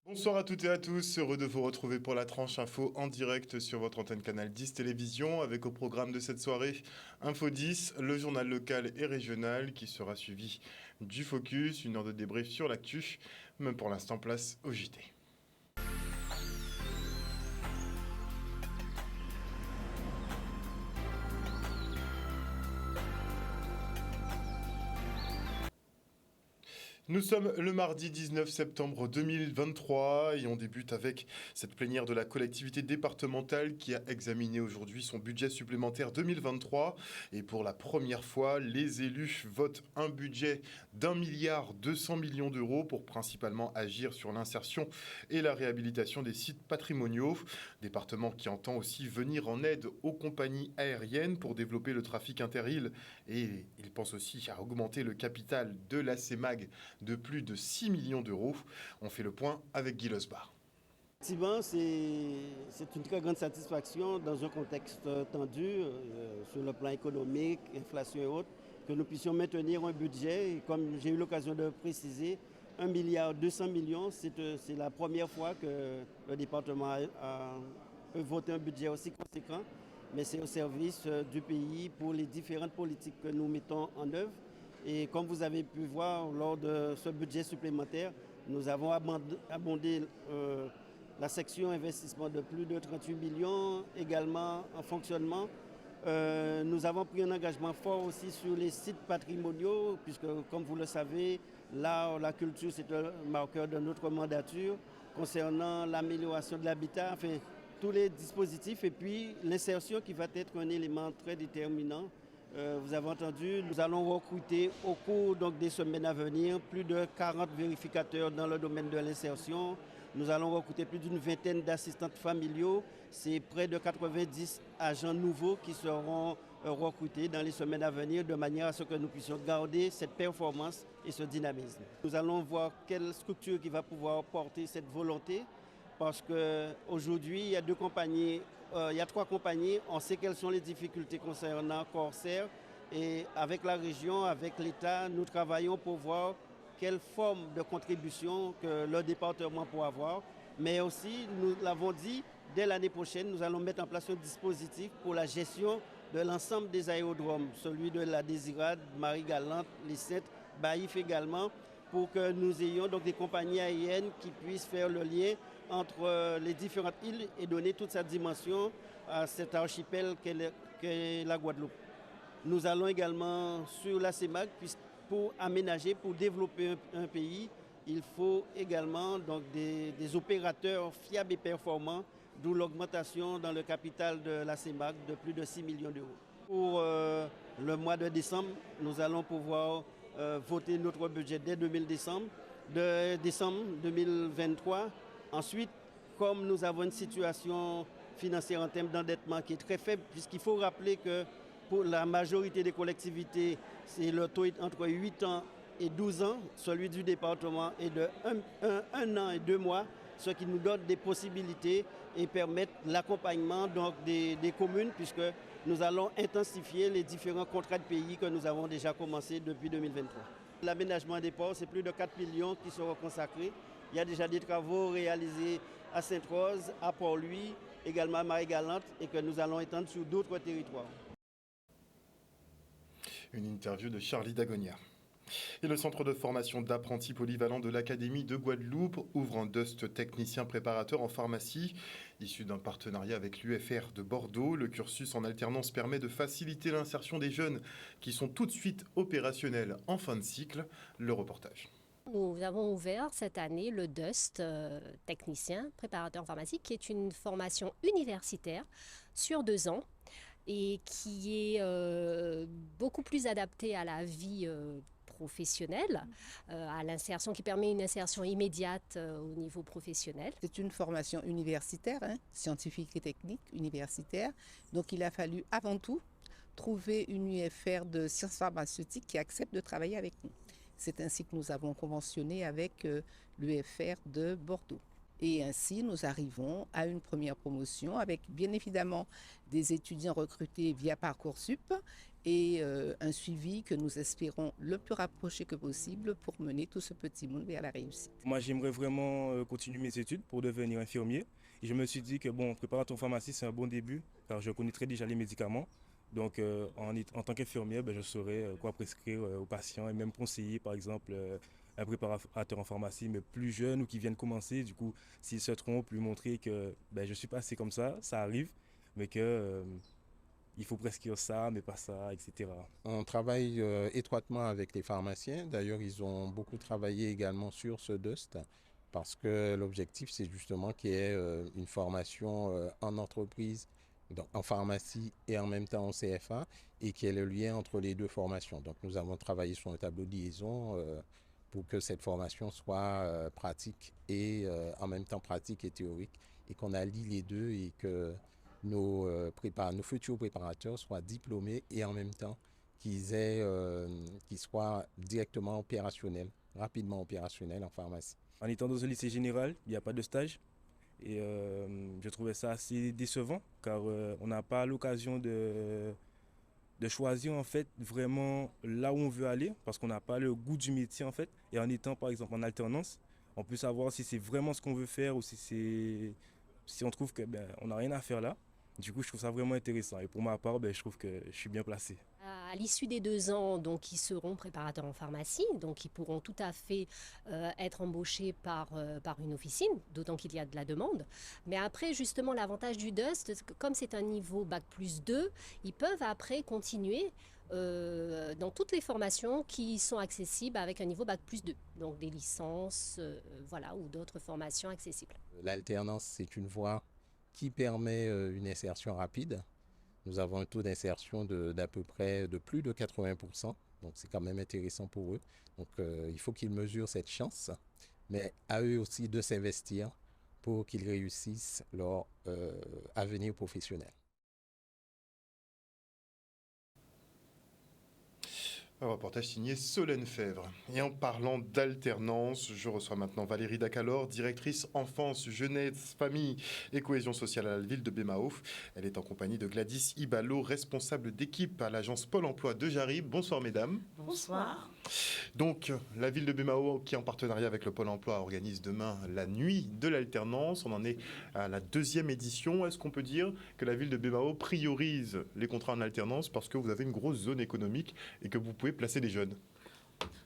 Bonsoir à toutes et à tous, heureux de vous retrouver pour la tranche info en direct sur votre antenne Canal 10 Télévision avec au programme de cette soirée Info 10, le journal local et régional qui sera suivi du focus, une heure de débrief sur l'actu, même pour l'instant place au JT. Nous sommes le mardi 19 septembre 2023 et on débute avec cette plénière de la collectivité départementale qui a examiné aujourd'hui son budget supplémentaire 2023. Et pour la première fois, les élus votent un budget d'1,2 milliard pour principalement agir sur l'insertion et la réhabilitation des sites patrimoniaux. Département qui entend aussi venir en aide aux compagnies aériennes pour développer le trafic inter-îles. Et il pense aussi à augmenter le capital de la CEMAG de plus de 6 millions d'euros. On fait le point avec Guy Losbar. Effectivement, c'est une très grande satisfaction dans un contexte tendu sur le plan économique, inflation et autres, que nous puissions maintenir un budget. Et comme j'ai eu l'occasion de préciser, 1,2 milliard, c'est la première fois que le département peut voter un budget aussi conséquent, mais c'est au service du pays pour les différentes politiques que nous mettons en œuvre. Et comme vous avez pu voir lors de ce budget supplémentaire, nous avons abondé la section investissement de plus de 38 millions, également en fonctionnement. Nous avons pris un engagement fort aussi sur les sites patrimoniaux, puisque comme vous le savez, l'art, la culture, c'est un marqueur de notre mandature concernant l'amélioration de l'habitat, enfin tous les dispositifs et puis l'insertion qui va être un élément très déterminant. Vous avez entendu, nous allons recruter au cours donc, des semaines à venir plus de 40 vérificateurs dans le domaine de l'insertion. Nous allons recruter plus d'une vingtaine d'assistants familiaux. C'est près de 90 agents nouveaux qui seront recrutés dans les semaines à venir de manière à ce que nous puissions garder cette performance et ce dynamisme. Nous allons voir quelle structure qui va pouvoir porter cette volonté parce qu'aujourd'hui, il y a il y a 3 compagnies. On sait quelles sont les difficultés concernant Corsair et avec la région, avec l'État, nous travaillons pour voir quelle forme de contribution que le département peut avoir. Mais aussi, nous l'avons dit, dès l'année prochaine, nous allons mettre en place un dispositif pour la gestion de l'ensemble des aérodromes, celui de la Désirade, Marie-Galante, les 7, Baïf également, pour que nous ayons donc des compagnies aériennes qui puissent faire le lien entre les différentes îles et donner toute sa dimension à cet archipel qu'est la Guadeloupe. Nous allons également sur la CEMAG, pour aménager, pour développer un pays, il faut également donc, des opérateurs fiables et performants, d'où l'augmentation dans le capital de la CEMAG de plus de 6 millions d'euros. Pour le mois de décembre, nous allons pouvoir voter notre budget dès de décembre 2023. Ensuite, comme nous avons une situation financière en termes d'endettement qui est très faible, puisqu'il faut rappeler que pour la majorité des collectivités, c'est le taux entre 8 ans et 12 ans, celui du département est de 1 an et 2 mois, ce qui nous donne des possibilités et permettre l'accompagnement donc, des communes, puisque nous allons intensifier les différents contrats de pays que nous avons déjà commencé depuis 2023. L'aménagement des ports, c'est plus de 4 millions qui seront consacrés. Il y a déjà des travaux réalisés à Sainte-Rose, à Port-Louis, également à Marie-Galante et que nous allons étendre sur d'autres territoires. Une interview de Charlie Dagonia. Et le centre de formation d'apprentis polyvalents de l'Académie de Guadeloupe ouvre un DUST technicien préparateur en pharmacie. Issu d'un partenariat avec l'UFR de Bordeaux, le cursus en alternance permet de faciliter l'insertion des jeunes qui sont tout de suite opérationnels en fin de cycle. Le reportage. Nous avons ouvert cette année le DUST, technicien préparateur en pharmacie, qui est une formation universitaire sur 2 ans et qui est beaucoup plus adaptée à la vie professionnelle, à l'insertion, qui permet une insertion immédiate au niveau professionnel. C'est une formation universitaire, scientifique et technique universitaire. Donc il a fallu avant tout trouver une UFR de sciences pharmaceutiques qui accepte de travailler avec nous. C'est ainsi que nous avons conventionné avec l'UFR de Bordeaux. Et ainsi, nous arrivons à une première promotion avec bien évidemment des étudiants recrutés via Parcoursup et un suivi que nous espérons le plus rapproché que possible pour mener tout ce petit monde vers la réussite. Moi, j'aimerais vraiment continuer mes études pour devenir infirmier. Et je me suis dit que préparateur en pharmacie, c'est un bon début, car je connaîtrais déjà les médicaments. Donc, en tant qu'infirmière, je saurais quoi prescrire aux patients et même conseiller, par exemple, un préparateur en pharmacie, mais plus jeune ou qui viennent commencer. Du coup, s'ils se trompent, lui montrer que je suis passé comme ça arrive, mais que il faut prescrire ça, mais pas ça, etc. On travaille étroitement avec les pharmaciens. D'ailleurs, ils ont beaucoup travaillé également sur ce DUST parce que l'objectif, c'est justement qu'il y ait une formation en entreprise, donc en pharmacie et en même temps en CFA, et qu'il y ait le lien entre les deux formations. Donc, nous avons travaillé sur un tableau de liaison pour que cette formation soit pratique et en même temps pratique et théorique, et qu'on allie les deux et que nos futurs préparateurs soient diplômés et en même temps qu'ils soient directement opérationnels, rapidement opérationnels en pharmacie. En étant dans un lycée général, il n'y a pas de stage. Et je trouvais ça assez décevant car on n'a pas l'occasion de choisir en fait vraiment là où on veut aller parce qu'on n'a pas le goût du métier en fait. Et en étant par exemple en alternance, on peut savoir si c'est vraiment ce qu'on veut faire ou si on trouve que on n'a rien à faire là. Du coup, je trouve ça vraiment intéressant. Et pour ma part, je trouve que je suis bien placé. À l'issue des 2 ans, donc, ils seront préparateurs en pharmacie, donc ils pourront tout à fait être embauchés par une officine, d'autant qu'il y a de la demande. Mais après, justement, l'avantage du DUST, comme c'est un niveau Bac+2, ils peuvent après continuer dans toutes les formations qui sont accessibles avec un niveau Bac+2, donc des licences ou d'autres formations accessibles. L'alternance, c'est une voie qui permet une insertion rapide. Nous avons un taux d'insertion d'à peu près de plus de 80%, donc c'est quand même intéressant pour eux. Donc il faut qu'ils mesurent cette chance, mais à eux aussi de s'investir pour qu'ils réussissent leur avenir professionnel. Un reportage signé Solène Fèvre. Et en parlant d'alternance, je reçois maintenant Valérie Dacalor, directrice enfance, jeunesse, famille et cohésion sociale à la ville de Bémao. Elle est en compagnie de Gladys Ibalo, responsable d'équipe à l'agence Pôle emploi de Jarry. Bonsoir mesdames. Bonsoir. Donc, la ville de Bémao, qui en partenariat avec le Pôle emploi organise demain la nuit de l'alternance. On en est à la 2e édition. Est-ce qu'on peut dire que la ville de Bémao priorise les contrats en alternance parce que vous avez une grosse zone économique et que vous pouvez placer des jeunes?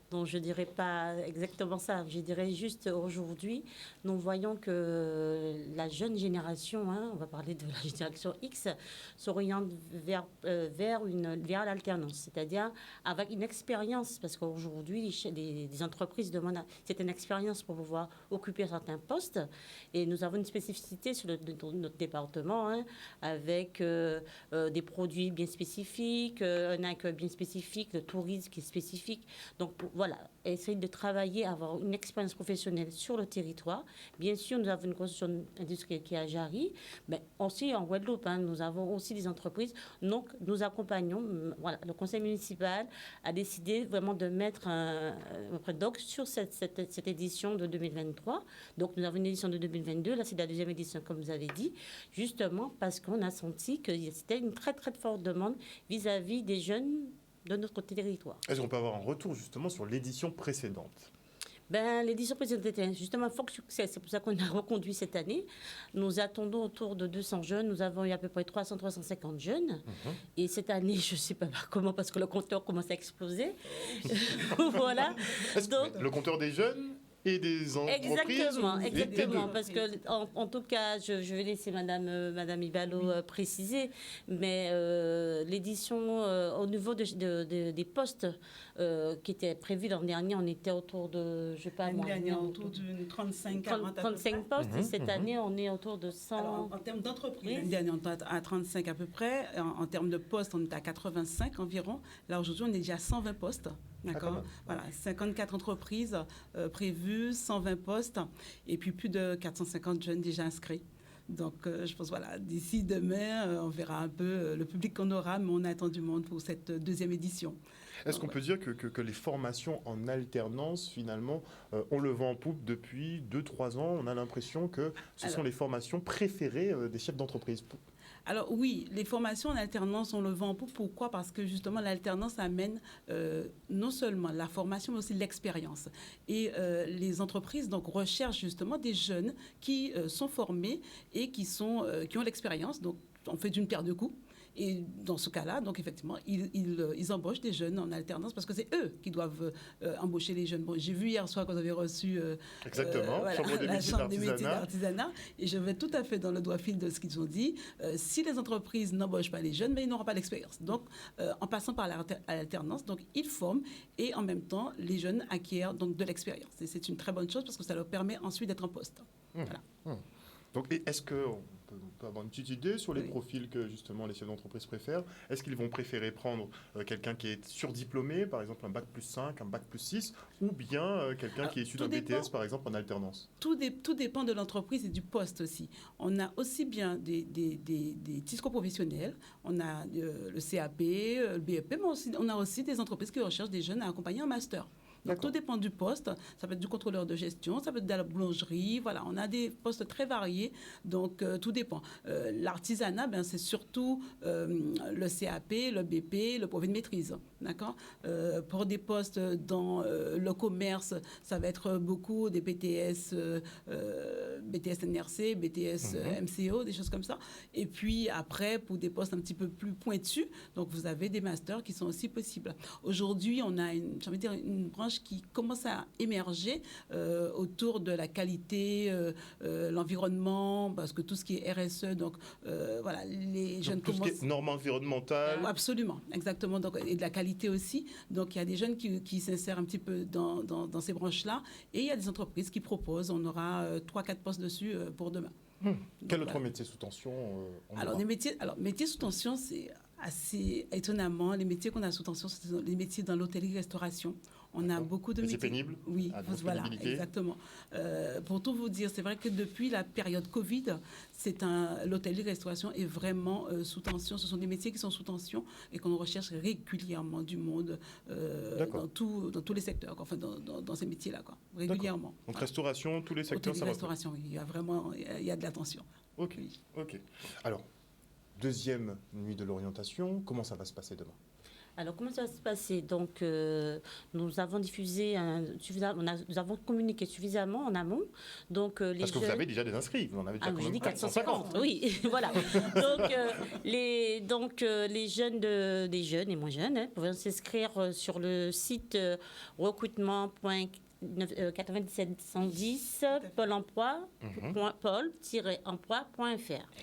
Donc, je ne dirais pas exactement ça. Je dirais juste aujourd'hui, nous voyons que la jeune génération, on va parler de la génération X, s'oriente vers l'alternance, c'est-à-dire avec une expérience, parce qu'aujourd'hui, les entreprises demandent c'est une expérience pour pouvoir occuper certains postes. Et nous avons une spécificité sur notre département, avec des produits bien spécifiques, un accueil bien spécifique, le tourisme qui est spécifique. Donc, voilà, essayer de travailler, avoir une expérience professionnelle sur le territoire. Bien sûr, nous avons une grosse zone industrielle qui est à Jarry, mais aussi en Guadeloupe, nous avons aussi des entreprises. Donc, nous accompagnons. Voilà, le conseil municipal a décidé vraiment de mettre un prédoc sur cette édition de 2023. Donc, nous avons une édition de 2022. Là, c'est la 2e édition, comme vous avez dit, justement parce qu'on a senti que c'était une très, très forte demande vis-à-vis des jeunes de notre territoire. Est-ce qu'on peut avoir un retour justement sur l'édition précédente? L'édition précédente était justement un fort succès. C'est pour ça qu'on a reconduit cette année. Nous attendons autour de 200 jeunes. Nous avons eu à peu près 300-350 jeunes. Et cette année, je ne sais pas comment, parce que le compteur commence à exploser. Voilà. Donc, le compteur des jeunes et des entreprises. Exactement. Parce que, en tout cas, je vais laisser Madame Ibalo préciser, mais l'édition, au niveau des postes qui étaient prévus l'an dernier, on était autour de, je sais pas moi, autour de 35 postes. Et cette année, on est autour de 100. Alors, en termes d'entreprise, l'année dernière, on était à 35 à peu près. En termes de postes, on est à 85 environ. Là, aujourd'hui, on est déjà à 120 postes. D'accord. Voilà, 54 entreprises prévues, 120 postes, et puis plus de 450 jeunes déjà inscrits. Donc, je pense, d'ici demain, on verra un peu le public qu'on aura, mais on attend du monde pour cette 2e édition. Est-ce qu'on peut dire que les formations en alternance, finalement, ont le vent en poupe depuis 2-3 ans? On a l'impression que ce sont les formations préférées des chefs d'entreprise. Alors oui, les formations en alternance, on le vend en poupe. Pourquoi? Parce que justement, l'alternance amène non seulement la formation, mais aussi l'expérience. Et les entreprises donc, recherchent justement des jeunes qui sont formés et qui ont l'expérience. Donc, on fait d'une pierre deux coups. Et dans ce cas-là, donc effectivement, ils embauchent des jeunes en alternance parce que c'est eux qui doivent embaucher les jeunes. Bon, j'ai vu hier soir quand vous avez reçu la Chambre des métiers d'artisanat, et je vais tout à fait dans le droit fil de ce qu'ils ont dit. Si les entreprises n'embauchent pas les jeunes, mais ils n'auront pas d'expérience. Donc, en passant par l'alternance, donc ils forment et en même temps, les jeunes acquièrent donc de l'expérience. Et c'est une très bonne chose parce que ça leur permet ensuite d'être en poste. Voilà. Donc, est-ce qu'on peut avoir une petite idée sur les profils que justement les chefs d'entreprise préfèrent? Est-ce qu'ils vont préférer prendre quelqu'un qui est surdiplômé, par exemple un bac plus 5, un bac plus 6, ou bien quelqu'un qui est issu d'un BTS, par exemple, en alternance? Tout dépend de l'entreprise et du poste aussi. On a aussi bien des titres professionnels, on a le CAP, le BEP, mais on a aussi des entreprises qui recherchent des jeunes à accompagner en master. Donc, tout dépend du poste. Ça peut être du contrôleur de gestion, ça peut être de la boulangerie. Voilà, on a des postes très variés. Donc, tout dépend. L'artisanat, c'est surtout le CAP, le BP, le brevet de maîtrise. D'accord? Pour des postes dans le commerce, ça va être beaucoup des BTS, BTS NRC, BTS MCO, des choses comme ça. Et puis, après, pour des postes un petit peu plus pointus, donc vous avez des masters qui sont aussi possibles. Aujourd'hui, on a une branche qui commence à émerger autour de la qualité, l'environnement, parce que tout ce qui est RSE, donc voilà, les jeunes commencent... Tout ce qui est normes environnementales. Absolument, exactement, donc, et de la qualité aussi. Donc il y a des jeunes qui s'insèrent un petit peu dans ces branches-là, et il y a des entreprises qui proposent, on aura 3-4 postes dessus pour demain. Quel autre métier sous tension métiers sous tension, c'est assez étonnamment, les métiers qu'on a sous tension, c'est les métiers dans l'hôtellerie-restauration. On a beaucoup de métiers. C'est pénible. Oui, voilà, exactement. Pour tout vous dire, c'est vrai que depuis la période Covid, l'hôtellerie-restauration est vraiment sous tension. Ce sont des métiers qui sont sous tension et qu'on recherche régulièrement du monde dans tous les secteurs, enfin dans ces métiers-là, régulièrement. Donc restauration, tous les secteurs, ça va. Restauration, oui, il y a de la tension. Ok. Alors, deuxième nuit de l'orientation, comment ça va se passer demain? Alors, comment ça va se passer? Donc, nous avons diffusé, nous avons communiqué suffisamment en amont. Donc, parce que vous avez déjà des inscrits, vous en avez déjà j'ai dit 450. Oui, voilà. Donc, les jeunes, des jeunes et moins jeunes, peuvent s'inscrire sur le site recrutement.9710 Pôle emploi, pôle-emploi.fr. Voilà.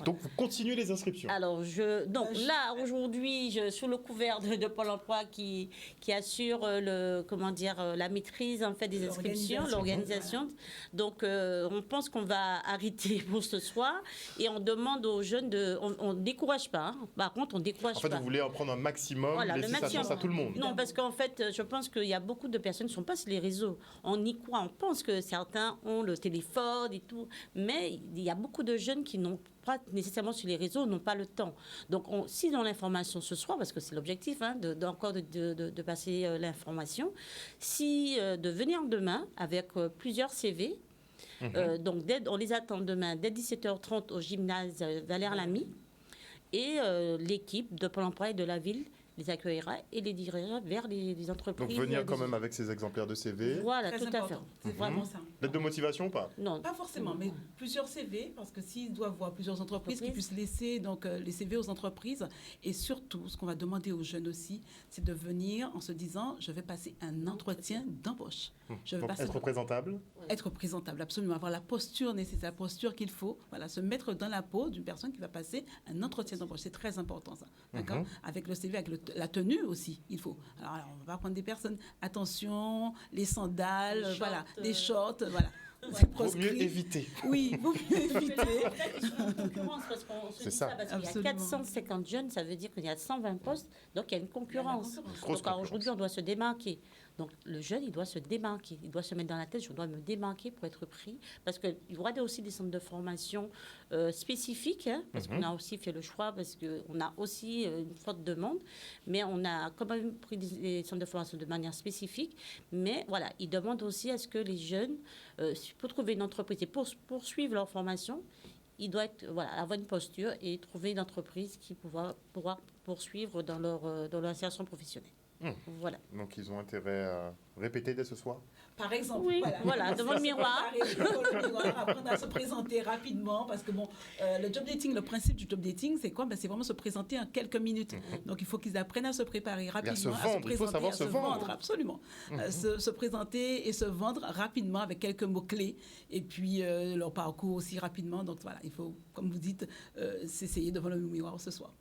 Donc, vous continuez les inscriptions. Alors, là, aujourd'hui, sous le couvert de Pôle emploi qui assure la maîtrise en fait, des inscriptions, l'organisation. Donc, on pense qu'on va arrêter pour ce soir et on demande aux jeunes on ne décourage pas. Hein. Par contre, on ne décourage pas. En fait, vous voulez en prendre un maximum, laisser sa chance à tout le monde. Non, parce qu'en fait, je pense qu'il y a beaucoup de personnes qui ne sont pas sur les réseaux. On y croit, on pense que certains ont le téléphone et tout, mais il y a beaucoup de jeunes qui n'ont pas nécessairement sur les réseaux, n'ont pas le temps. Donc, si dans l'information ce soir, parce que c'est l'objectif, de passer l'information, de venir demain avec plusieurs CV. Donc, on les attend demain dès 17h30 au gymnase Valère Lamy, et l'équipe de Pôle emploi et de la ville les accueillera et les dirigera vers les entreprises. Donc venir quand même avec ces exemplaires de CV. Voilà, très tout important. à fait. C'est vraiment ça. Lettre de motivation ou pas? Non. Pas forcément, mais plusieurs CV, parce que s'ils doivent voir plusieurs entreprises, qu'ils puissent laisser les CV aux entreprises. Et surtout, ce qu'on va demander aux jeunes aussi, c'est de venir en se disant, je vais passer un entretien d'embauche. Donc être présentable? Être présentable, absolument. Avoir la posture nécessaire, la posture qu'il faut. Voilà, se mettre dans la peau d'une personne qui va passer un entretien d'embauche. C'est très important, ça. D'accord? Avec le CV, avec la tenue aussi, il faut. Alors, on va prendre des personnes, attention, les sandales, les shorts, voilà. c'est Vaut mieux proscrit. éviter. Oui, vaut mieux éviter. Concurrence, parce qu'on se C'est dit ça. ça, parce qu'il y a Absolument. 450 jeunes, ça veut dire qu'il y a 120 postes, donc il y a une concurrence. Grosse Donc aujourd'hui, on doit se démarquer. Donc le jeune, il doit se démarquer, il doit se mettre dans la tête, je dois me démarquer pour être pris, parce qu'il y aura aussi des centres de formation spécifiques, hein, parce qu'on a aussi fait le choix, parce qu'on a aussi une forte demande, mais on a quand même pris des centres de formation de manière spécifique, mais voilà, ils demandent aussi à ce que les jeunes, pour trouver une entreprise et pour poursuivre leur formation, ils doivent avoir une posture et trouver une entreprise qui pourra poursuivre dans leur insertion professionnelle. Voilà. Donc ils ont intérêt à répéter dès ce soir. Par exemple, Oui, voilà, devant le miroir. Devant le miroir, apprendre à se présenter rapidement, parce que le job dating, le principe du job dating, c'est quoi? C'est vraiment se présenter en quelques minutes. Donc il faut qu'ils apprennent à se préparer rapidement, se vendre, il faut savoir se vendre. Absolument. Se présenter et se vendre rapidement avec quelques mots-clés, et puis leur parcours aussi rapidement. Donc voilà, il faut, comme vous dites, s'essayer devant le miroir ce soir.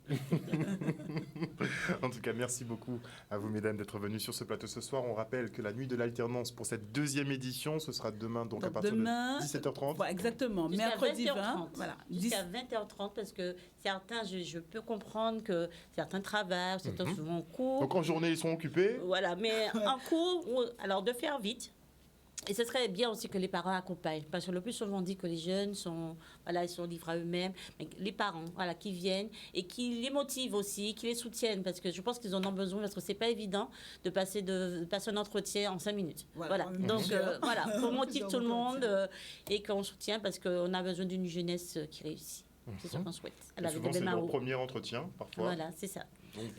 En tout cas, merci beaucoup à vous, mesdames, d'être venues sur ce plateau ce soir. On rappelle que la nuit de l'alternance pour cette deuxième édition, ce sera demain, donc à partir de 17h30. Voilà, exactement. Jusqu'à Mercredi 20h30. 20. Voilà. Jusqu'à 20h30, parce que certains, je peux comprendre que certains travaillent, certains vont en cours. Donc en journée, ils sont occupés. Voilà, mais en cours, alors de faire vite. Et ce serait bien aussi que les parents accompagnent, parce que le plus souvent on dit que les jeunes ils sont livrés à eux-mêmes, mais les parents, qui viennent et qui les motivent aussi, qui les soutiennent, parce que je pense qu'ils en ont besoin, parce que c'est pas évident de passer un entretien en 5 minutes. Voilà. Donc qu'on motive tout le monde et qu'on soutient, parce qu'on a besoin d'une jeunesse qui réussit. C'est ce qu'on souhaite. Souvent, c'est leur premier entretien, parfois. Voilà, c'est ça.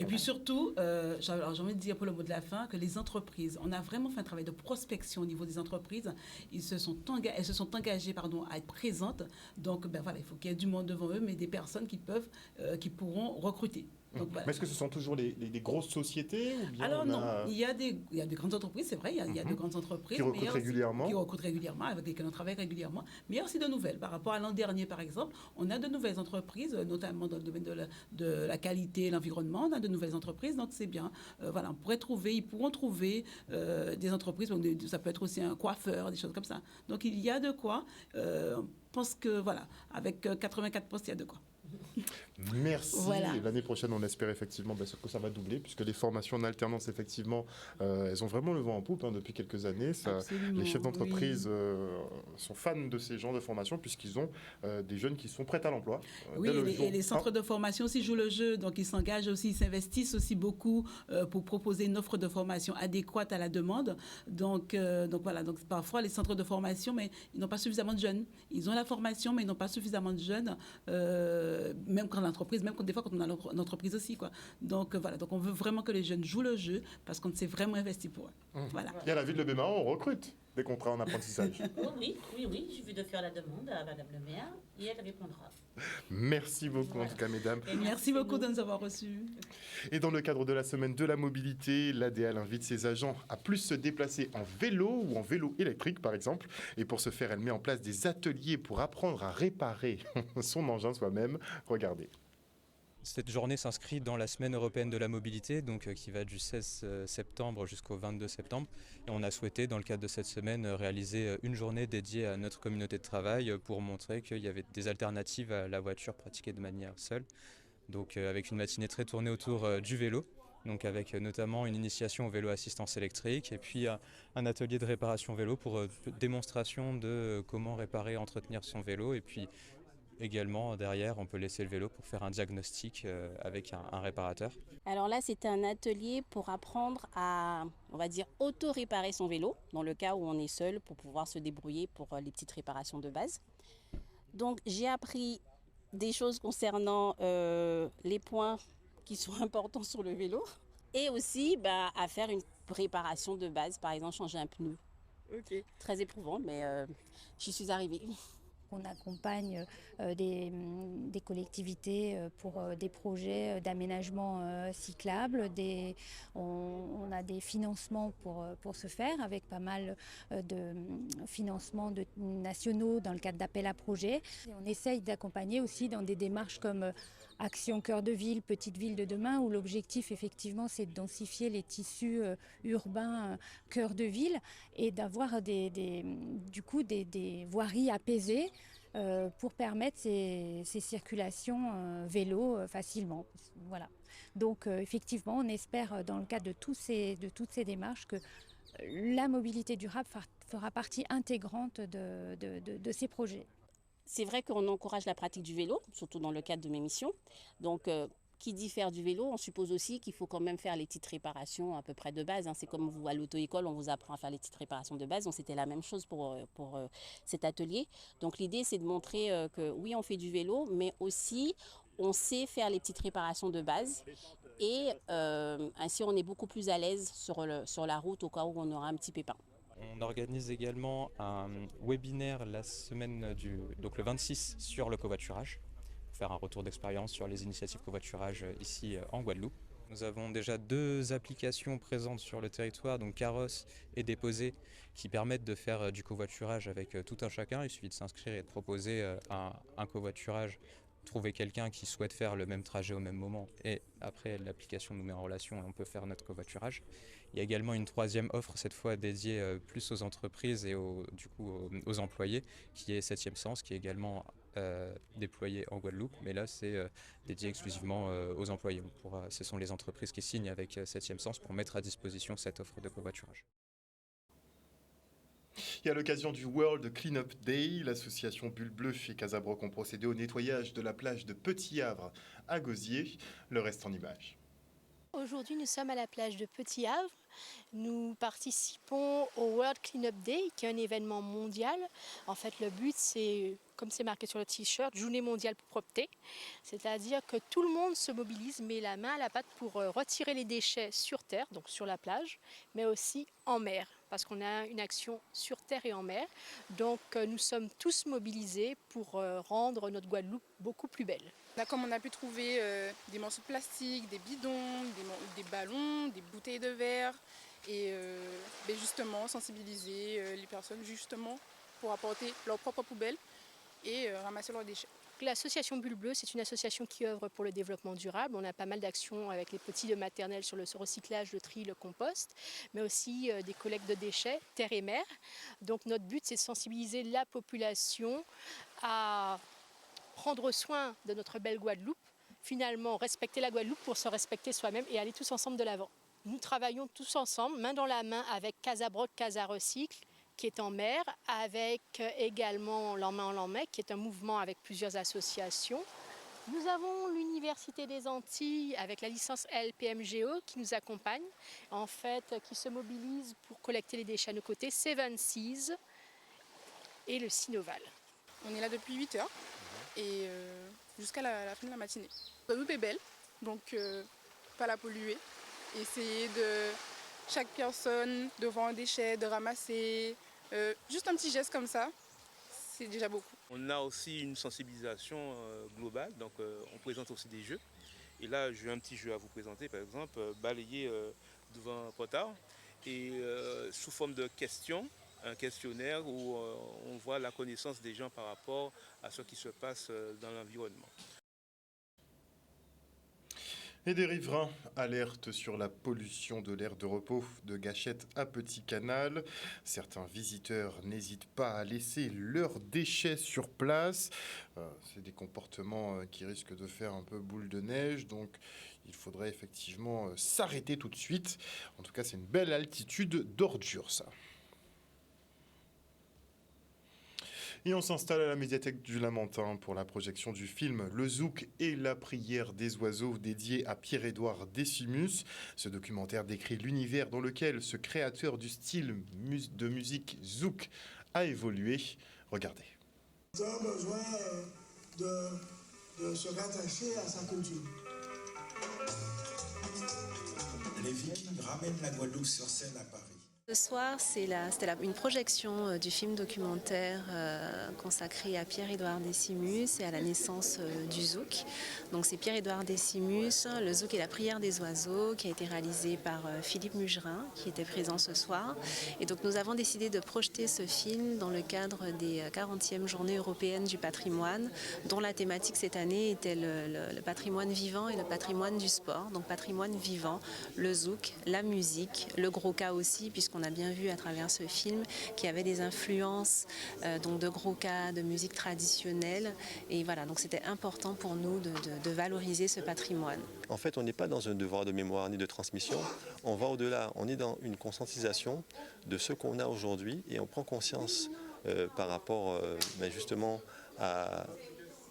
Et puis surtout, j'ai envie de dire pour le mot de la fin, que les entreprises, on a vraiment fait un travail de prospection au niveau des entreprises. Elles se sont engagées à être présentes. Donc, il faut qu'il y ait du monde devant eux, mais des personnes qui pourront recruter. Donc, voilà. Mais est-ce que ce sont toujours les grosses sociétés ou bien Alors non, il y a des grandes entreprises, c'est vrai, il y a de grandes entreprises. Qui recrutent régulièrement. Qui recrutent régulièrement, avec lesquelles on travaille régulièrement. Mais il y a aussi de nouvelles. Par rapport à l'an dernier, par exemple, on a de nouvelles entreprises, notamment dans le domaine de la qualité et l'environnement. On a de nouvelles entreprises, donc c'est bien. Ils pourront trouver des entreprises, ça peut être aussi un coiffeur, des choses comme ça. Donc il y a de quoi. Je pense que, avec 84 postes, il y a de quoi. Merci. Voilà. L'année prochaine, on espère effectivement que ça va doubler, puisque les formations en alternance, effectivement, elles ont vraiment le vent en poupe depuis quelques années. Les chefs d'entreprise sont fans de ces genres de formations, puisqu'ils ont des jeunes qui sont prêts à l'emploi. Oui, et les centres de formation aussi jouent le jeu, donc ils s'engagent aussi, ils s'investissent aussi beaucoup pour proposer une offre de formation adéquate à la demande. Donc parfois les centres de formation, mais ils n'ont pas suffisamment de jeunes. Ils ont la formation, mais ils n'ont pas suffisamment de jeunes. Même quand l'entreprise, des fois quand on a l'entreprise aussi, quoi. Donc donc on veut vraiment que les jeunes jouent le jeu parce qu'on s'est vraiment investi pour eux. Voilà. Et à la ville de Bémain, on recrute des contrats en apprentissage. Oui, je vais de faire la demande à Madame le maire et elle répondra. Merci beaucoup en tout cas, mesdames. Et merci beaucoup de nous avoir reçus. Et dans le cadre de la semaine de la mobilité, l'ADL invite ses agents à plus se déplacer en vélo ou en vélo électrique par exemple. Et pour ce faire, elle met en place des ateliers pour apprendre à réparer son engin soi-même. Regardez. Cette journée s'inscrit dans la semaine européenne de la mobilité, qui va du 16 septembre jusqu'au 22 septembre. Et on a souhaité, dans le cadre de cette semaine, réaliser une journée dédiée à notre communauté de travail pour montrer qu'il y avait des alternatives à la voiture pratiquée de manière seule. Donc avec une matinée très tournée autour du vélo, donc avec notamment une initiation au vélo assistance électrique et puis un atelier de réparation vélo pour démonstration de comment réparer et entretenir son vélo. Et puis également, derrière, on peut laisser le vélo pour faire un diagnostic avec un réparateur. Alors là, c'était un atelier pour apprendre à, on va dire, auto-réparer son vélo, dans le cas où on est seul, pour pouvoir se débrouiller pour les petites réparations de base. Donc, j'ai appris des choses concernant les points qui sont importants sur le vélo et aussi à faire une réparation de base, par exemple, changer un pneu. Ok. Très éprouvant, mais j'y suis arrivée. qu'on accompagne des collectivités pour des projets d'aménagement cyclable. On a des financements pour ce faire, avec pas mal de financements nationaux dans le cadre d'appels à projets. Et on essaye d'accompagner aussi dans des démarches comme Action Cœur de Ville, Petite Ville de demain, où l'objectif effectivement c'est de densifier les tissus urbains cœur de ville et d'avoir des voiries apaisées pour permettre ces circulations vélo facilement. Voilà. Donc effectivement, on espère dans le cadre de toutes ces démarches que la mobilité durable fera partie intégrante de ces projets. C'est vrai qu'on encourage la pratique du vélo, surtout dans le cadre de mes missions. Donc, qui dit faire du vélo, on suppose aussi qu'il faut quand même faire les petites réparations à peu près de base. C'est comme vous, à l'auto-école, on vous apprend à faire les petites réparations de base. Donc, c'était la même chose pour cet atelier. Donc, l'idée, c'est de montrer que oui, on fait du vélo, mais aussi, on sait faire les petites réparations de base. Et ainsi, on est beaucoup plus à l'aise sur la route au cas où on aura un petit pépin. On organise également un webinaire la semaine donc le 26 sur le covoiturage, pour faire un retour d'expérience sur les initiatives covoiturage ici en Guadeloupe. Nous avons déjà 2 applications présentes sur le territoire, donc Carrosse et Déposé, qui permettent de faire du covoiturage avec tout un chacun. Il suffit de s'inscrire et de proposer un covoiturage, trouver quelqu'un qui souhaite faire le même trajet au même moment, et après l'application nous met en relation et on peut faire notre covoiturage. Il y a également une 3e offre, cette fois dédiée plus aux entreprises et aux employés, qui est 7e Sens, qui est également déployé en Guadeloupe, mais là c'est dédié exclusivement aux employés. Ce sont les entreprises qui signent avec 7e Sens pour mettre à disposition cette offre de covoiturage. Et à l'occasion du World Cleanup Day, l'association Bulle Bleue et Casabroc ont procédé au nettoyage de la plage de Petit Havre à Gosier. Le reste en images. Aujourd'hui, nous sommes à la plage de Petit Havre. Nous participons au World Cleanup Day, qui est un événement mondial. En fait, le but, c'est, comme c'est marqué sur le t-shirt, Journée mondiale pour propreté. C'est-à-dire que tout le monde se mobilise, met la main à la pâte pour retirer les déchets sur terre, donc sur la plage, mais aussi en mer, parce qu'on a une action sur terre et en mer. Donc, nous sommes tous mobilisés pour rendre notre Guadeloupe beaucoup plus belle. Comme on a pu trouver des morceaux de plastique, des bidons, des ballons, des bouteilles de verre et justement sensibiliser les personnes justement pour apporter leur propre poubelle et ramasser leurs déchets. L'association Bulle Bleue, c'est une association qui œuvre pour le développement durable. On a pas mal d'actions avec les petits de maternelle sur le recyclage, le tri, le compost, mais aussi des collectes de déchets, terre et mer. Donc notre but, c'est de sensibiliser la population à prendre soin de notre belle Guadeloupe, finalement respecter la Guadeloupe pour se respecter soi-même et aller tous ensemble de l'avant. Nous travaillons tous ensemble, main dans la main, avec Casabroc, Casa Recycle, qui est en mer, avec également L'en-main en l'en-mec, qui est un mouvement avec plusieurs associations. Nous avons l'Université des Antilles avec la licence LPMGO qui nous accompagne, en fait, qui se mobilise pour collecter les déchets à nos côtés, Seven Seas et le Sinoval. On est là depuis 8 heures. Et jusqu'à la fin de la matinée. La Guadeloupe est belle, donc pas la polluer. Essayer de chaque personne devant un déchet, de ramasser juste un petit geste comme ça, c'est déjà beaucoup. On a aussi une sensibilisation globale, donc on présente aussi des jeux. Et là, j'ai un petit jeu à vous présenter, par exemple, balayer devant un potard et sous forme de questions. Un questionnaire où on voit la connaissance des gens par rapport à ce qui se passe dans l'environnement. Et des riverains alertent sur la pollution de l'aire de repos de Gâchette à Petit Canal. Certains visiteurs n'hésitent pas à laisser leurs déchets sur place. C'est des comportements qui risquent de faire un peu boule de neige, donc il faudrait effectivement s'arrêter tout de suite. En tout cas, c'est une belle altitude d'ordures, ça. Et on s'installe à la médiathèque du Lamentin pour la projection du film Le Zouk et la prière des oiseaux dédié à Pierre-Édouard Décimus. Ce documentaire décrit l'univers dans lequel ce créateur du style de musique zouk a évolué. Regardez. Nous avons besoin de se rattacher à sa culture. Les Vikings ramènent la Guadeloupe sur scène à Paris. Ce soir, c'était une projection du film documentaire consacré à Pierre-Édouard Décimus et à la naissance du zouk. Donc c'est Pierre-Édouard Décimus, le zouk et la prière des oiseaux, qui a été réalisé par Philippe Mugerin, qui était présent ce soir. Et donc nous avons décidé de projeter ce film dans le cadre des 40e Journées européennes du patrimoine, dont la thématique cette année était le patrimoine vivant et le patrimoine du sport. Donc patrimoine vivant, le zouk, la musique, le gros cas aussi, puisqu'on a bien vu à travers ce film qu'il y avait des influences donc de gros cas, de musique traditionnelle. Et voilà, donc c'était important pour nous de valoriser ce patrimoine. En fait, on n'est pas dans un devoir de mémoire ni de transmission, on va au-delà, on est dans une conscientisation de ce qu'on a aujourd'hui et on prend conscience par rapport justement à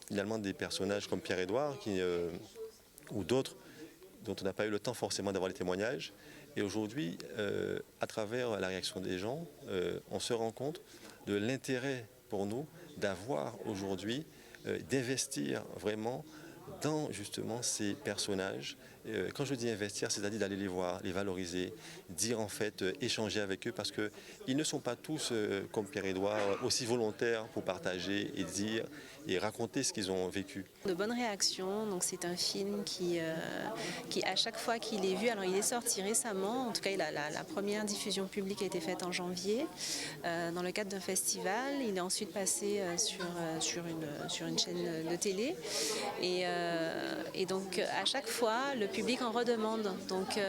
finalement des personnages comme Pierre-Édouard ou d'autres dont on n'a pas eu le temps forcément d'avoir les témoignages. Et aujourd'hui, à travers la réaction des gens, on se rend compte de l'intérêt pour nous d'avoir aujourd'hui, d'investir vraiment dans justement ces personnages. Quand je dis investir, c'est-à-dire d'aller les voir, les valoriser, dire en fait, échanger avec eux, parce qu'ils ne sont pas tous, comme Pierre-Édouard, aussi volontaires pour partager et dire et raconter ce qu'ils ont vécu. De bonnes réactions, donc c'est un film qui à chaque fois qu'il est vu, alors il est sorti récemment, en tout cas la première diffusion publique a été faite en janvier, dans le cadre d'un festival. Il est ensuite passé sur une chaîne de télé et donc à chaque fois le public en redemande. Donc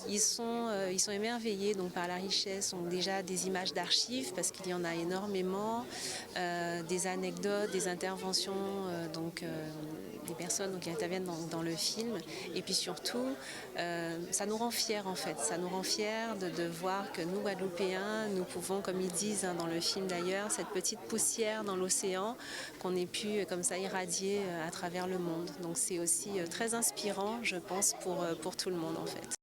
ils sont émerveillés donc, par la richesse, donc déjà des images d'archives, parce qu'il y en a énormément, des anecdotes, des interventions, des personnes donc, qui interviennent dans le film. Et puis surtout, ça nous rend fiers en fait. Ça nous rend fiers de voir que nous, Guadeloupéens, nous pouvons, comme ils disent dans le film d'ailleurs, cette petite poussière dans l'océan, qu'on ait pu comme ça irradier à travers le monde. Donc c'est aussi très inspirant, je pense, pour tout le monde en fait.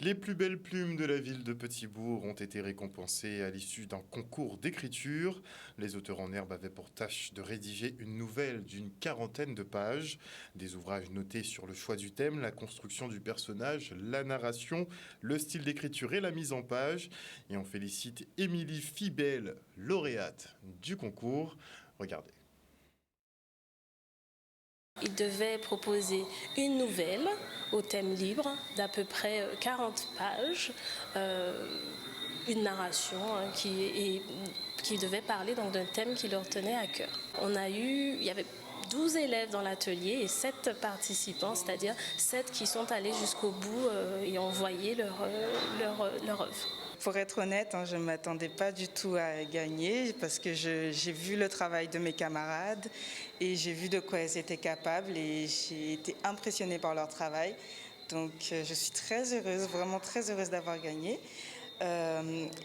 Les plus belles plumes de la ville de Petit-Bourg ont été récompensées à l'issue d'un concours d'écriture. Les auteurs en herbe avaient pour tâche de rédiger une nouvelle d'une 40aine de pages. Des ouvrages notés sur le choix du thème, la construction du personnage, la narration, le style d'écriture et la mise en page. Et on félicite Émilie Fibel, lauréate du concours. Regardez. Il devait proposer une nouvelle au thème libre d'à peu près 40 pages, une narration qui devait parler donc d'un thème qui leur tenait à cœur. Il y avait 12 élèves dans l'atelier et 7 participants, c'est-à-dire 7 qui sont allés jusqu'au bout et ont envoyé leur œuvre. Pour être honnête, je ne m'attendais pas du tout à gagner parce que j'ai vu le travail de mes camarades et j'ai vu de quoi elles étaient capables et j'ai été impressionnée par leur travail. Donc je suis très heureuse, vraiment très heureuse d'avoir gagné.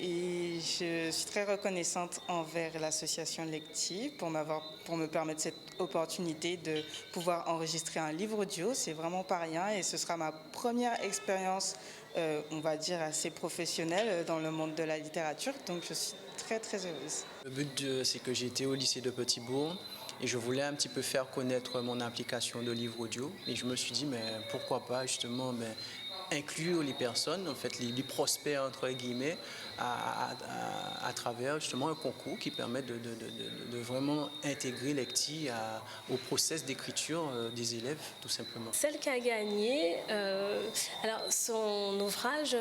Et je suis très reconnaissante envers l'association Lecti pour me permettre cette opportunité de pouvoir enregistrer un livre audio. C'est vraiment pas rien et ce sera ma première expérience, on va dire, assez professionnelle dans le monde de la littérature. Donc je suis très très heureuse. Le but, c'est que j'étais au lycée de Petit-Bourg et je voulais un petit peu faire connaître mon implication de livre audio. Et je me suis dit, mais pourquoi pas justement inclure les personnes, en fait, les prospects entre guillemets, à travers justement un concours qui permet de vraiment intégrer Lecti au process d'écriture des élèves, tout simplement. Celle qui a gagné, alors son ouvrage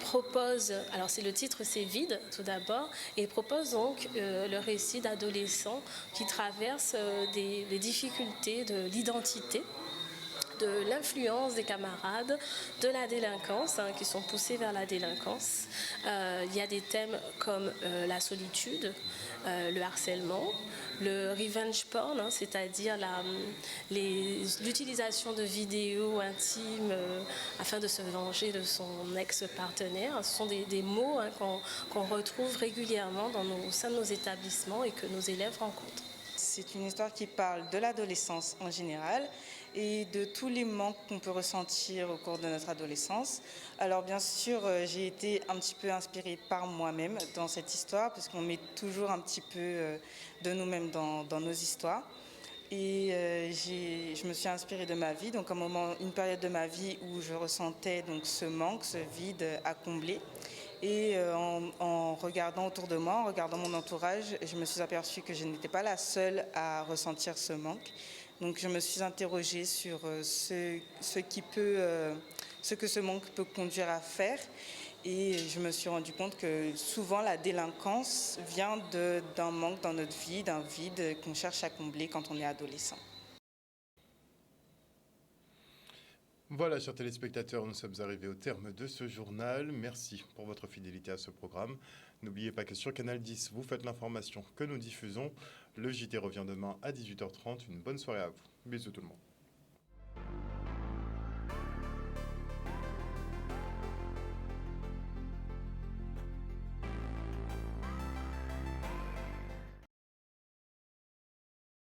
propose, alors le titre c'est Vide tout d'abord, et propose donc le récit d'adolescents qui traversent des difficultés de l'identité, de l'influence des camarades, de la délinquance, qui sont poussés vers la délinquance. Il y a des thèmes comme la solitude, le harcèlement, le revenge porn, c'est-à-dire l'utilisation de vidéos intimes afin de se venger de son ex-partenaire. Ce sont des mots qu'on retrouve régulièrement au sein de nos établissements et que nos élèves rencontrent. C'est une histoire qui parle de l'adolescence en général et de tous les manques qu'on peut ressentir au cours de notre adolescence. Alors bien sûr, j'ai été un petit peu inspirée par moi-même dans cette histoire, parce qu'on met toujours un petit peu de nous-mêmes dans nos histoires. Et je me suis inspirée de ma vie, donc une période de ma vie où je ressentais donc ce manque, ce vide à combler. Et en regardant autour de moi, en regardant mon entourage, je me suis aperçue que je n'étais pas la seule à ressentir ce manque. Donc je me suis interrogée sur ce que ce manque peut conduire à faire. Et je me suis rendu compte que souvent la délinquance vient d'un manque dans notre vie, d'un vide qu'on cherche à combler quand on est adolescent. Voilà, chers téléspectateurs, nous sommes arrivés au terme de ce journal. Merci pour votre fidélité à ce programme. N'oubliez pas que sur Canal 10, vous faites l'information que nous diffusons. Le JT revient demain à 18h30. Une bonne soirée à vous. Bisous tout le monde.